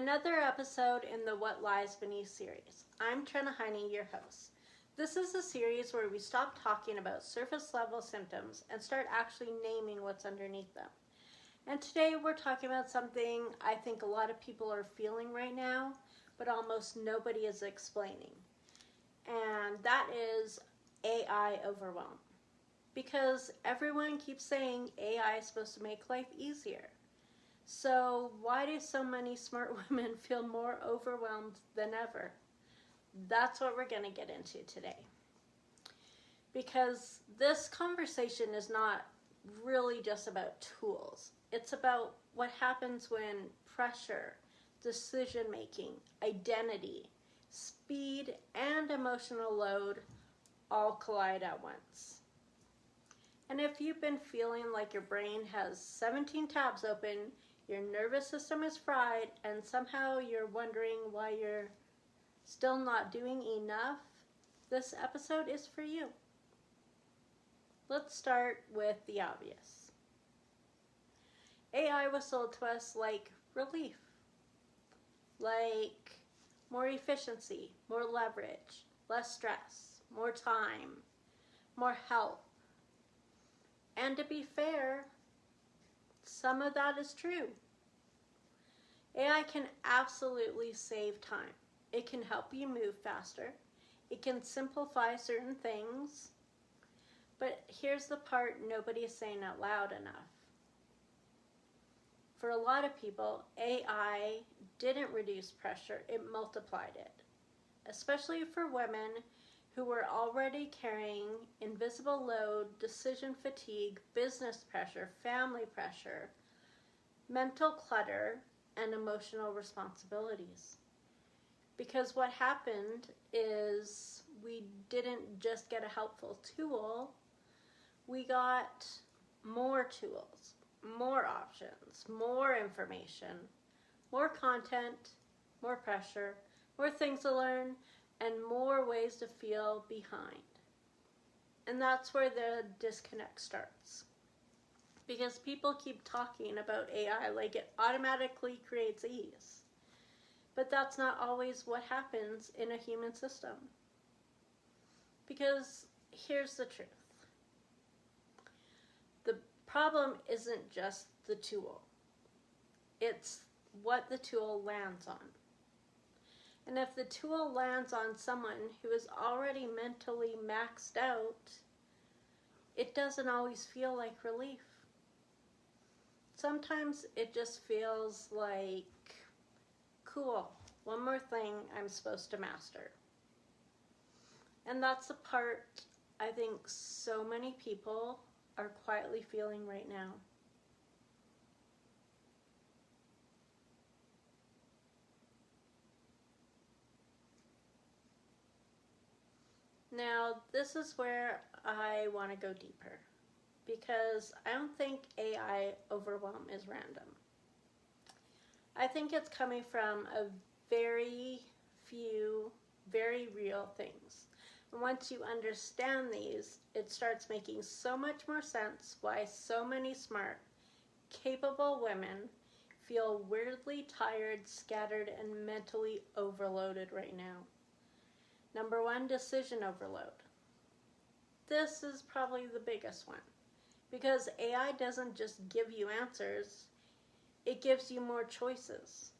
another episode in the What Lies Beneath series. I'm Trina Heine, your host. This is a series where we stop talking about surface level symptoms and start actually naming what's underneath them. And today we're talking about something I think a lot of people are feeling right now, but almost nobody is explaining. And that is AI overwhelm. Because everyone keeps saying AI is supposed to make life easier. So why do so many smart women feel more overwhelmed than ever? That's what we're going to get into today. Because this conversation is not really just about tools. It's about what happens when pressure, decision making, identity, speed, and emotional load all collide at once. And if you've been feeling like your brain has 17 tabs open, your nervous system is fried, and somehow you're wondering why you're still not doing enough, this episode is for you. Let's start with the obvious. AI was sold to us like relief, like more efficiency, more leverage, less stress, more time, more help. And to be fair, some of that is true. AI can absolutely save time. It can help you move faster. It can simplify certain things. But here's the part nobody is saying out loud enough. For a lot of people, AI didn't reduce pressure, it multiplied it. Especially for women who were already carrying invisible load, decision fatigue, business pressure, family pressure, mental clutter, and emotional responsibilities. Because what happened is we didn't just get a helpful tool, we got more tools, more options, more information, more content, more pressure, more things to learn, and more ways to feel behind. And that's where the disconnect starts. Because people keep talking about AI like it automatically creates ease. But that's not always what happens in a human system. Because here's the truth. The problem isn't just the tool. It's what the tool lands on. And if the tool lands on someone who is already mentally maxed out, it doesn't always feel like relief. Sometimes it just feels like, cool, one more thing I'm supposed to master. And that's the part I think so many people are quietly feeling right now. Now, this is where I want to go deeper, because I don't think AI overwhelm is random. I think it's coming from a very few, very real things. And once you understand these, it starts making so much more sense why so many smart, capable women feel weirdly tired, scattered, and mentally overloaded right now. Number one, decision overload. This is probably the biggest one, because AI doesn't just give you answers, it gives you more choices.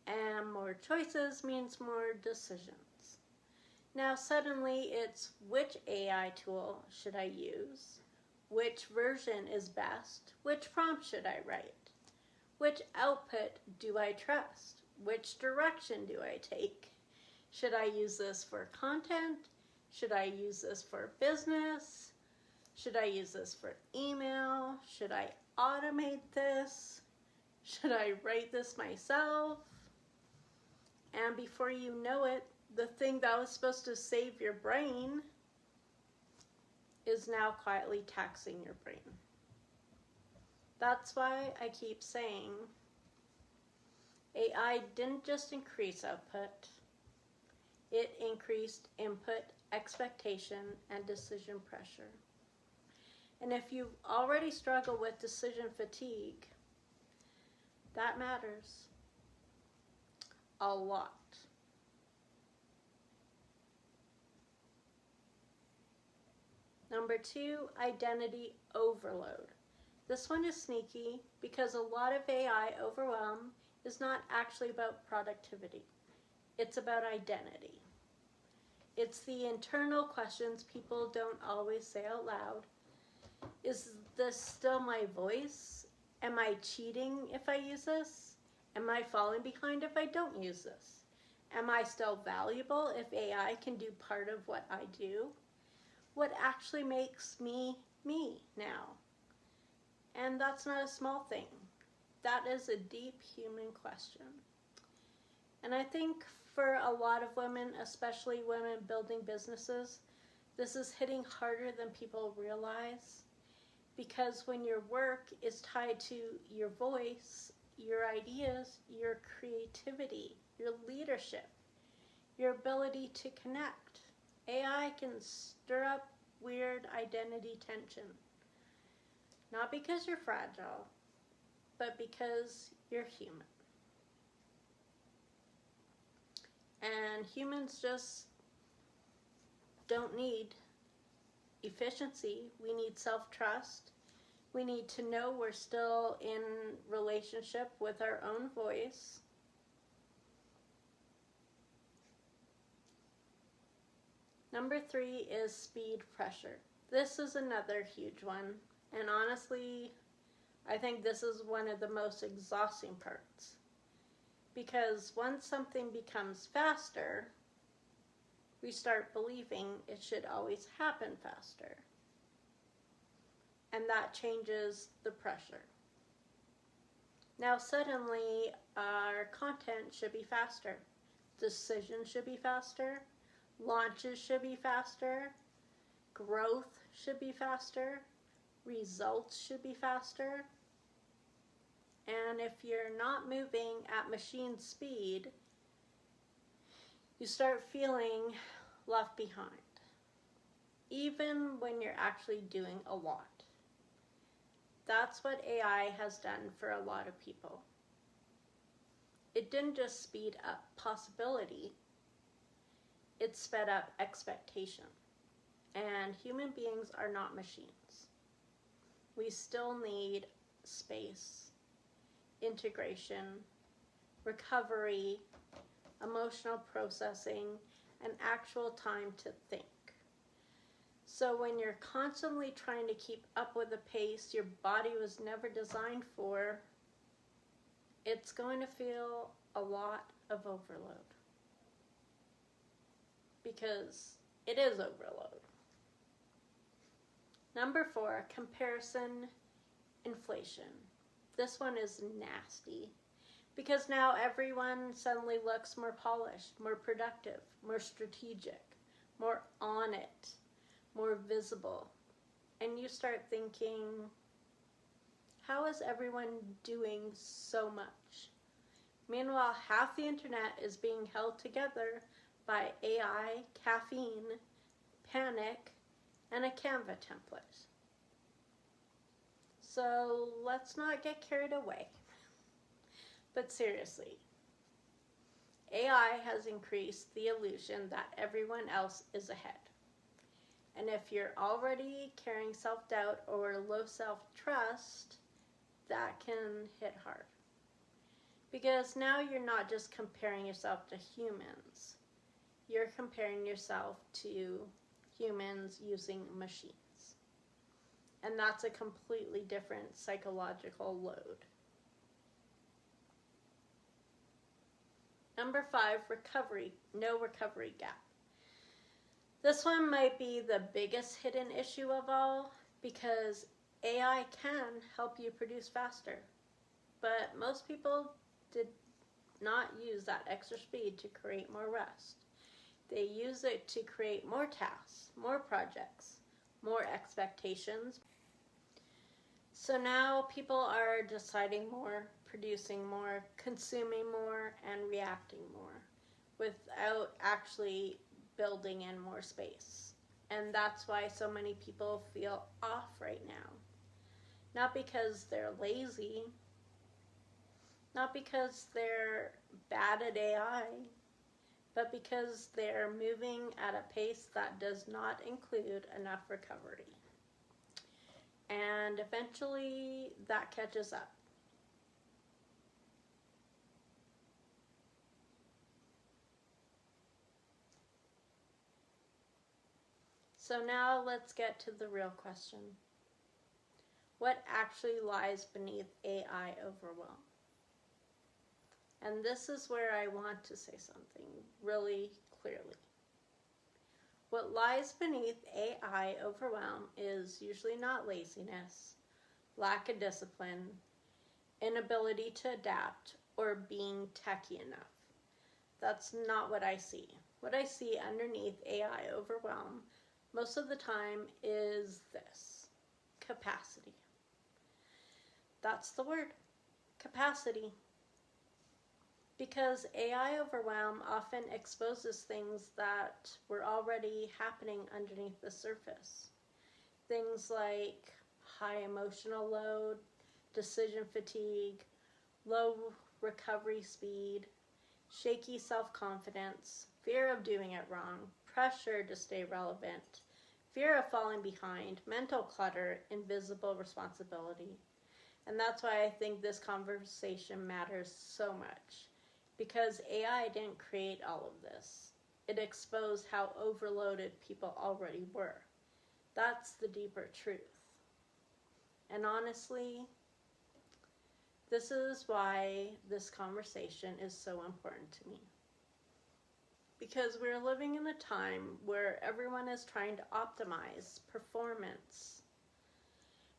And more choices means more decisions. Now suddenly it's which AI tool should I use? Which version is best? Which prompt should I write? Which output do I trust? Which direction do I take? Should I use this for content? Should I use this for business? Should I use this for email? Should I automate this? Should I write this myself? And before you know it, the thing that was supposed to save your brain is now quietly taxing your brain. That's why I keep saying AI didn't just increase output, it increased input, expectation, and decision pressure. And if you already struggle with decision fatigue, that matters. a lot. Number 2, identity overload. This one is sneaky because a lot of AI overwhelm is not actually about productivity. It's about identity. It's the internal questions people don't always say out loud. Is this still my voice? Am I cheating if I use this? Am I falling behind if I don't use this? Am I still valuable if AI can do part of what I do? What actually makes me me now? And that's not a small thing. That is a deep human question. And I think for a lot of women, especially women building businesses, this is hitting harder than people realize. Because when your work is tied to your voice, your ideas, your creativity, your leadership, your ability to connect, AI can stir up weird identity tension. Not because you're fragile, but because you're human. And humans just don't need efficiency. We need self-trust. We need to know we're still in relationship with our own voice. Number 3 is speed pressure. This is another huge one. And honestly, I think this is one of the most exhausting parts. Because once something becomes faster, we start believing it should always happen faster. And that changes the pressure. Now suddenly our content should be faster. Decisions should be faster. Launches should be faster. Growth should be faster. Results should be faster. And if you're not moving at machine speed, you start feeling left behind, even when you're actually doing a lot. That's what AI has done for a lot of people. It didn't just speed up possibility, it sped up expectation. And human beings are not machines. We still need space, integration, recovery, emotional processing, and actual time to think. So when you're constantly trying to keep up with the pace your body was never designed for, it's going to feel a lot of overload. Because it is overload. Number 4, comparison inflation. This one is nasty. Because now everyone suddenly looks more polished, more productive, more strategic, more on it, more visible. And you start thinking, how is everyone doing so much? Meanwhile, half the internet is being held together by AI, caffeine, panic, and a Canva template. So let's not get carried away. But seriously, AI has increased the illusion that everyone else is ahead. And if you're already carrying self-doubt or low self-trust, that can hit hard. Because now you're not just comparing yourself to humans. You're comparing yourself to humans using machines. And that's a completely different psychological load. Number 5, recovery. No recovery gap. This one might be the biggest hidden issue of all because AI can help you produce faster. But most people did not use that extra speed to create more rest. They use it to create more tasks, more projects, more expectations. So now people are deciding more, producing more, consuming more, and reacting more without actually building in more space. And that's why so many people feel off right now. Not because they're lazy, Not because they're bad at AI, but because they're moving at a pace that does not include enough recovery. And eventually that catches up. So now let's get to the real question. What actually lies beneath AI overwhelm? And this is where I want to say something really clearly. What lies beneath AI overwhelm is usually not laziness, lack of discipline, inability to adapt, or being techy enough. That's not what I see. What I see underneath AI overwhelm most of the time is this: capacity. That's the word, capacity. Because AI overwhelm often exposes things that were already happening underneath the surface. Things like high emotional load, decision fatigue, low recovery speed, shaky self-confidence, fear of doing it wrong, pressure to stay relevant, fear of falling behind, mental clutter, invisible responsibility. And that's why I think this conversation matters so much, because AI didn't create all of this. It exposed how overloaded people already were. That's the deeper truth. And honestly, this is why this conversation is so important to me. Because we're living in a time where everyone is trying to optimize performance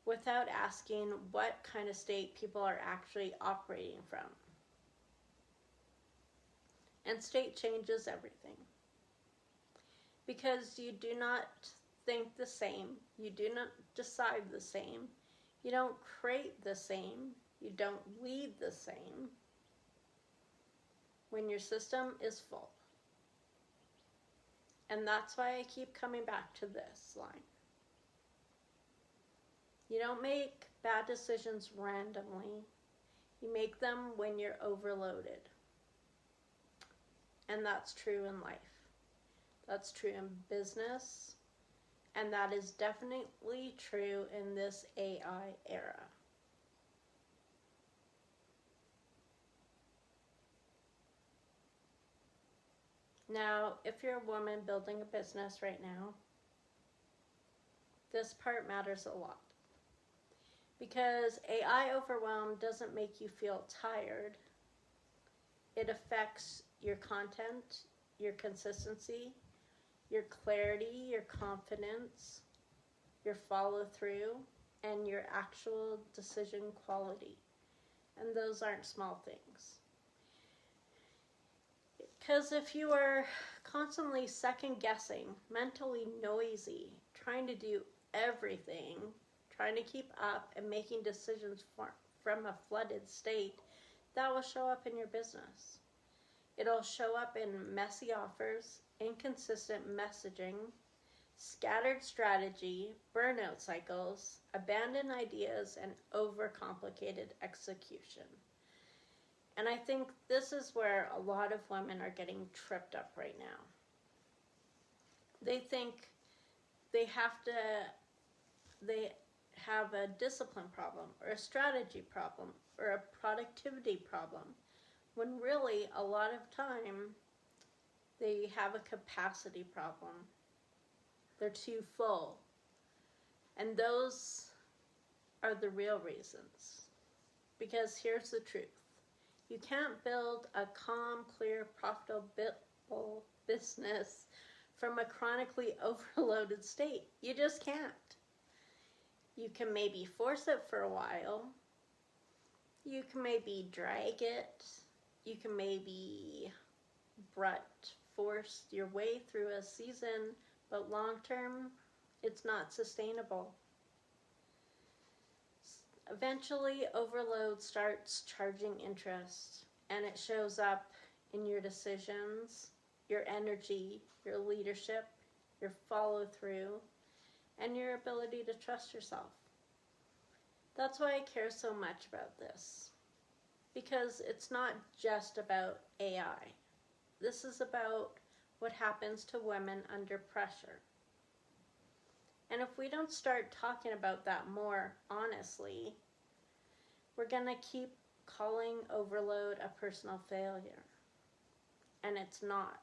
without asking what kind of state people are actually operating from. And state changes everything. Because you do not think the same, you do not decide the same, you don't create the same, you don't lead the same when your system is full. And that's why I keep coming back to this line. You don't make bad decisions randomly. You make them when you're overloaded. And that's true in life. That's true in business. And that is definitely true in this AI era. Now, if you're a woman building a business right now, this part matters a lot. Because AI overwhelm doesn't make you feel tired. It affects your content, your consistency, your clarity, your confidence, your follow through, and your actual decision quality. And those aren't small things. Because if you are constantly second guessing, mentally noisy, trying to do everything, trying to keep up and making decisions from a flooded state, that will show up in your business. It'll show up in messy offers, inconsistent messaging, scattered strategy, burnout cycles, abandoned ideas, and overcomplicated execution. And I think this is where a lot of women are getting tripped up right now. They think they have a discipline problem or a strategy problem or a productivity problem, when really a lot of time they have a capacity problem. They're too full. And those are the real reasons. Because here's the truth. You can't build a calm, clear, profitable business from a chronically overloaded state. You just can't. You can maybe force it for a while. You can maybe drag it. You can maybe force your way through a season, but long term, it's not sustainable. Eventually, overload starts charging interest, and it shows up in your decisions, your energy, your leadership, your follow through, and your ability to trust yourself. That's why I care so much about this. because it's not just about AI. This is about what happens to women under pressure. And if we don't start talking about that more honestly, we're going to keep calling overload a personal failure. And it's not.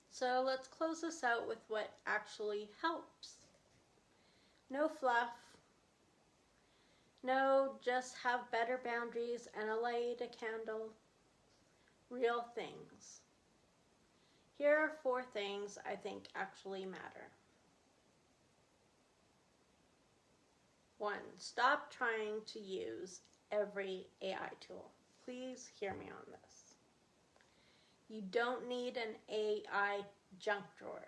So let's close this out with what actually helps. No fluff. No, just have better boundaries and light a candle. Real things. Here are 4 things I think actually matter. 1. Stop trying to use every AI tool. Please hear me on this. You don't need an AI junk drawer.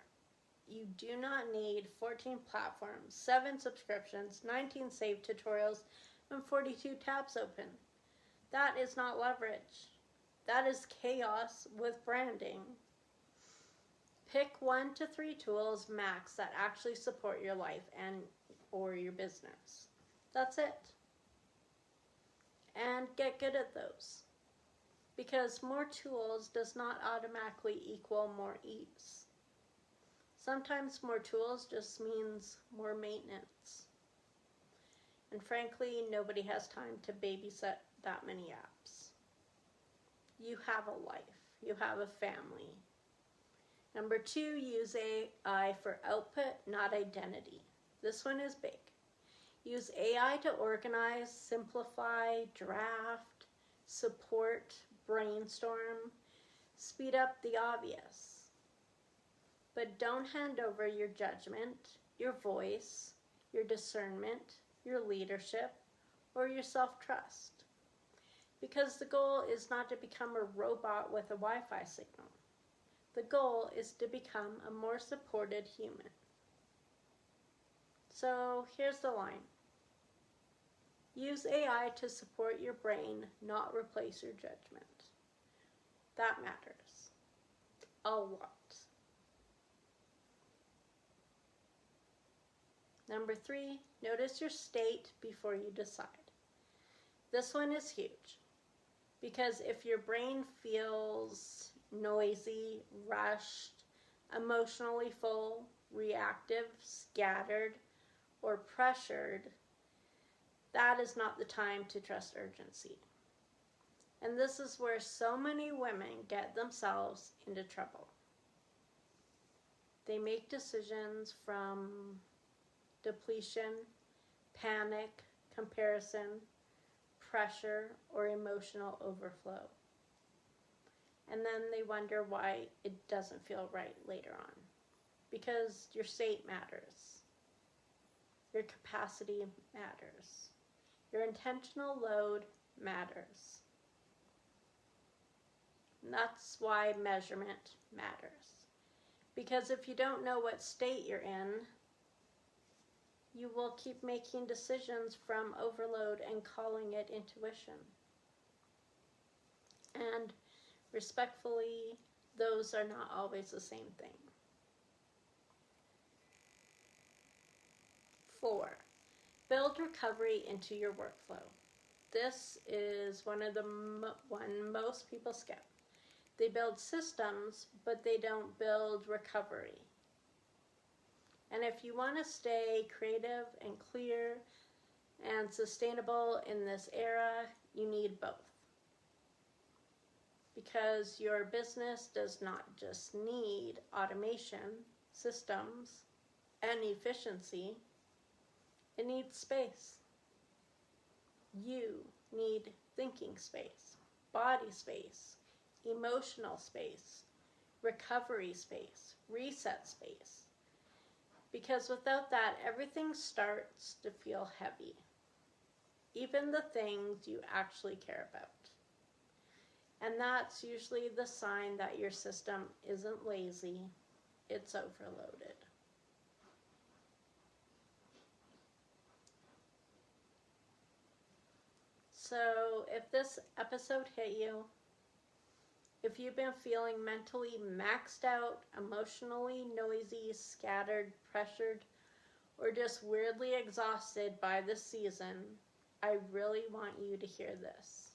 You do not need 14 platforms, 7 subscriptions, 19 saved tutorials, and 42 tabs open. That is not leverage. That is chaos with branding. Pick 1 to 3 tools max that actually support your life and or your business. That's it. And get good at those. Because more tools does not automatically equal more ease. Sometimes more tools just means more maintenance. And frankly, nobody has time to babysit that many apps. You have a life. You have a family. Number 2, use AI for output, not identity. This one is big. Use AI to organize, simplify, draft, support, brainstorm, speed up the obvious. But don't hand over your judgment, your voice, your discernment, your leadership, or your self-trust. Because the goal is not to become a robot with a Wi-Fi signal. The goal is to become a more supported human. So here's the line. Use AI to support your brain, not replace your judgment. That matters a lot. Number 3, notice your state before you decide. This one is huge because if your brain feels noisy, rushed, emotionally full, reactive, scattered, or pressured, that is not the time to trust urgency. And this is where so many women get themselves into trouble. They make decisions from depletion, panic, comparison, pressure, or emotional overflow. And then they wonder why it doesn't feel right later on. Because your state matters. Your capacity matters. Your intentional load matters. And that's why measurement matters. Because if you don't know what state you're in, you will keep making decisions from overload and calling it intuition. And respectfully, those are not always the same thing. 4, build recovery into your workflow. This is one most people skip. They build systems, but they don't build recovery. And if you want to stay creative and clear and sustainable in this era, you need both. Because your business does not just need automation, systems, and efficiency. It needs space. You need thinking space, body space, emotional space, recovery space, reset space. Because without that, everything starts to feel heavy. Even the things you actually care about. And that's usually the sign that your system isn't lazy, it's overloaded. So if this episode hit you, If you've been feeling mentally maxed out, emotionally noisy, scattered, pressured, or just weirdly exhausted by this season, I really want you to hear this.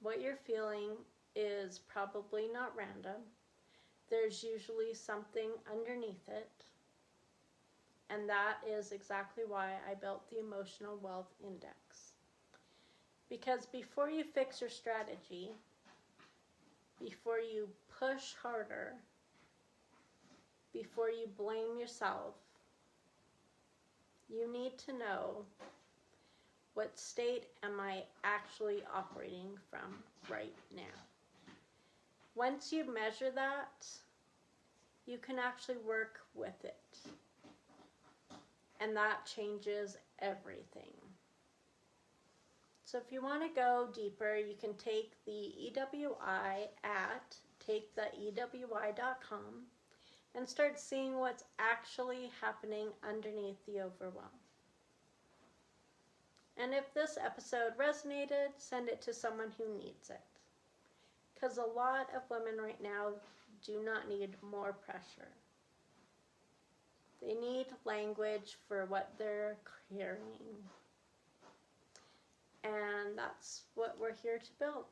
What you're feeling is probably not random. There's usually something underneath it. And that is exactly why I built the Emotional Wealth Index. Because before you fix your strategy, before you push harder, before you blame yourself, you need to know, what state am I actually operating from right now? Once you measure that, you can actually work with it. And that changes everything. So if you want to go deeper, you can take the EWI at taketheewi.com and start seeing what's actually happening underneath the overwhelm. And if this episode resonated, send it to someone who needs it. Because a lot of women right now do not need more pressure. They need language for what they're carrying. And that's what we're here to build.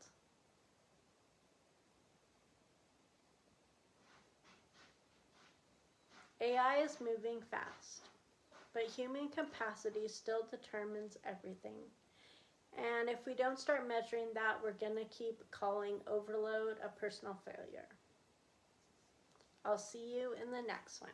AI is moving fast, but human capacity still determines everything. And if we don't start measuring that, we're going to keep calling overload a personal failure. I'll see you in the next one.